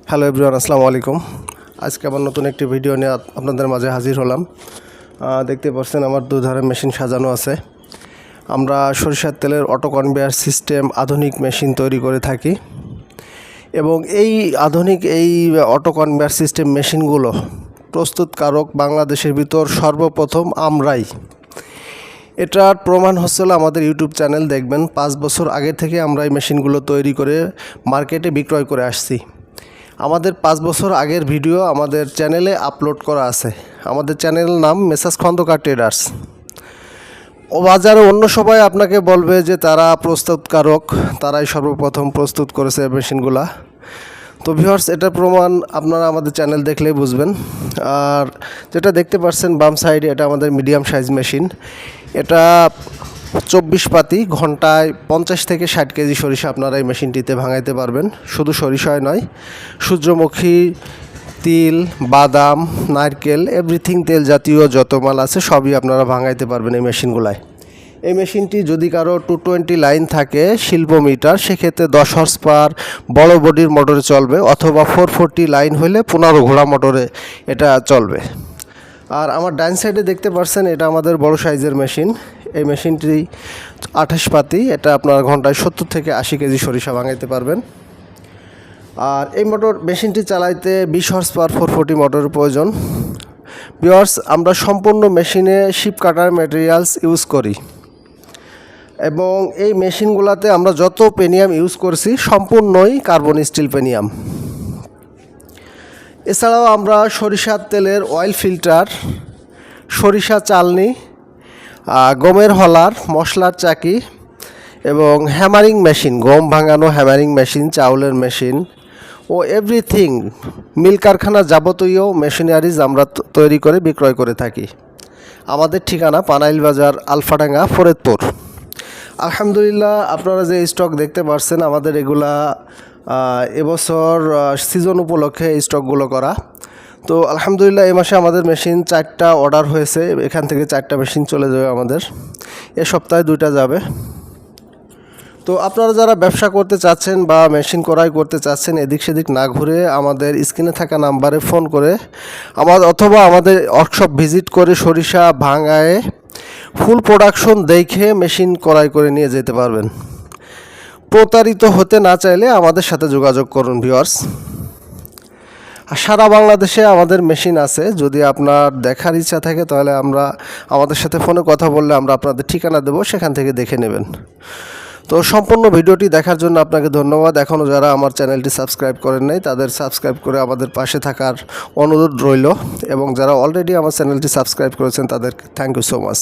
Hello everyone, আসসালামু আলাইকুম। আজকে আবার নতুন একটি ভিডিও নিয়ে আপনাদের মাঝে হাজির হলাম। দেখতে পাচ্ছেন আমার দুধারে মেশিন সাজানো আছে। আমরা সরিষার তেলের অটো কনভেয়ার সিস্টেম আধুনিক মেশিন তৈরি করে থাকি এবং এই আধুনিক অটো কনভেয়ার সিস্টেম মেশিনগুলো প্রস্তুতকারক বাংলাদেশের ভিতর সর্বপ্রথম আমরাই। এটার প্রমাণ হচ্ছিল আমাদের ইউটিউব চ্যানেল। দেখবেন 5 বছর আগে থেকে আমরা এই মেশিনগুলো তৈরি করে মার্কেটে বিক্রয় করে আসছি। আমাদের 5 বছর আগের ভিডিও আমাদের চ্যানেলে আপলোড করা আছে। আমাদের চ্যানেলের নাম মেসার্স খন্দকার ট্রেডার্স। ও বাজারে অন্য সবাই আপনাকে বলবে যে তারা প্রস্তুতকারক, তারাই সর্বপ্রথম প্রস্তুত করেছে মেশিনগুলা। তো ভিউয়ার্স, এটার প্রমাণ আপনারা আমাদের চ্যানেল দেখলেই বুঝবেন। আর যেটা দেখতে পাচ্ছেন বাম সাইডে, এটা আমাদের মিডিয়াম সাইজ মেশিন। এটা 24 পাতি, ঘন্টায় 50 থেকে 60 কেজি সরিষা আপনারা এই মেশিনটিতে ভাঙাইতে পারবেন। শুধু সরিষায় নয়, সূর্যমুখী, তিল, বাদাম, নারকেল, এভরিথিং তেল জাতীয় যত মাল আছে সবই আপনারা ভাঙাইতে পারবেন এই মেশিনগুলায়। এই মেশিনটি যদি কারো 220 লাইন থাকে শিল্প মিটার, সেক্ষেত্রে 10 হর্স পাওয়ার বড় বডির মোটরে চলবে, অথবা 440 লাইন হলে 15 ঘোড়া মোটরে এটা চলবে। আর আমার ডাইন সাইডে দেখতে পাচ্ছেন, এটা আমাদের বড় সাইজের মেশিন। এই মেশিনটি 28 পাতি, এটা আপনার ঘন্টায় 70 থেকে 80 কেজি সরিষা ভাঙাইতে পারবেন। আর এই মেশিনটি চালাইতে 20 হর্স পাওয়ার 440 মোটরের প্রয়োজন। ভিউয়ার্স, আমরা সম্পূর্ণ মেশিনে শিপ কাটার ম্যাটেরিয়ালস ইউজ করি এবং এই মেশিনগুলোতে আমরা যত পেনিয়াম ইউজ করছি সম্পূর্ণই কার্বন স্টিল পেনিয়াম। এছাড়াও আমরা সরিষার তেলের অয়েল ফিল্টার, সরিষা চালনি, গমের হলার, মশলার চাকি এবং হ্যামারিং মেশিন, গম ভাঙানো হ্যামারিং মেশিন, চাউলের মেশিন ও এভরিথিং মিল কারখানার যাবতীয় মেশিনারিজ আমরা তৈরি করে বিক্রয় করে থাকি। আমাদের ঠিকানা পানাইল বাজার, আলফাডাঙ্গা, ফরিদপুর। আলহামদুলিল্লাহ, আপনারা যে স্টক দেখতে পাচ্ছেন আমাদের এগুলা এবছর সিজন উপলক্ষে এই স্টকগুলো করা। তো আলহামদুলিল্লাহ, এই মাসে আমাদের মেশিন 4টা অর্ডার হয়েছে। এখান থেকে 4টা মেশিন চলে যাবে আমাদের, এ সপ্তাহে 2টা যাবে। তো আপনারা যারা ব্যবসা করতে চাচ্ছেন বা মেশিন ক্রয় করতে চাচ্ছেন, এদিক সেদিক না ঘুরে আমাদের স্ক্রিনে থাকা নাম্বারে ফোন করে অথবা আমাদের ওয়ার্কশপ ভিজিট করে সরিষা ভাঙায় ফুল প্রোডাকশন দেখে মেশিন ক্রয় করে নিয়ে যেতে পারবেন। প্রতারিত হতে না চাইলে আমাদের সাথে যোগাযোগ করুন ভিউয়ার্স। আর সারা বাংলাদেশে আমাদের মেশিন আছে। যদি আপনার দেখার ইচ্ছা থাকে তাহলে আমাদের সাথে ফোনে কথা বললে আমরা আপনাদের ঠিকানা দেবো, সেখান থেকে দেখে নেবেন। তো সম্পূর্ণ ভিডিওটি দেখার জন্য আপনাকে ধন্যবাদ। এখনও যারা আমার চ্যানেলটি সাবস্ক্রাইব করেন নাই তাদের সাবস্ক্রাইব করে আমাদের পাশে থাকার অনুরোধ রইল, এবং যারা অলরেডি আমার চ্যানেলটি সাবস্ক্রাইব করেছেন তাদেরকে থ্যাংক ইউ সো মাচ।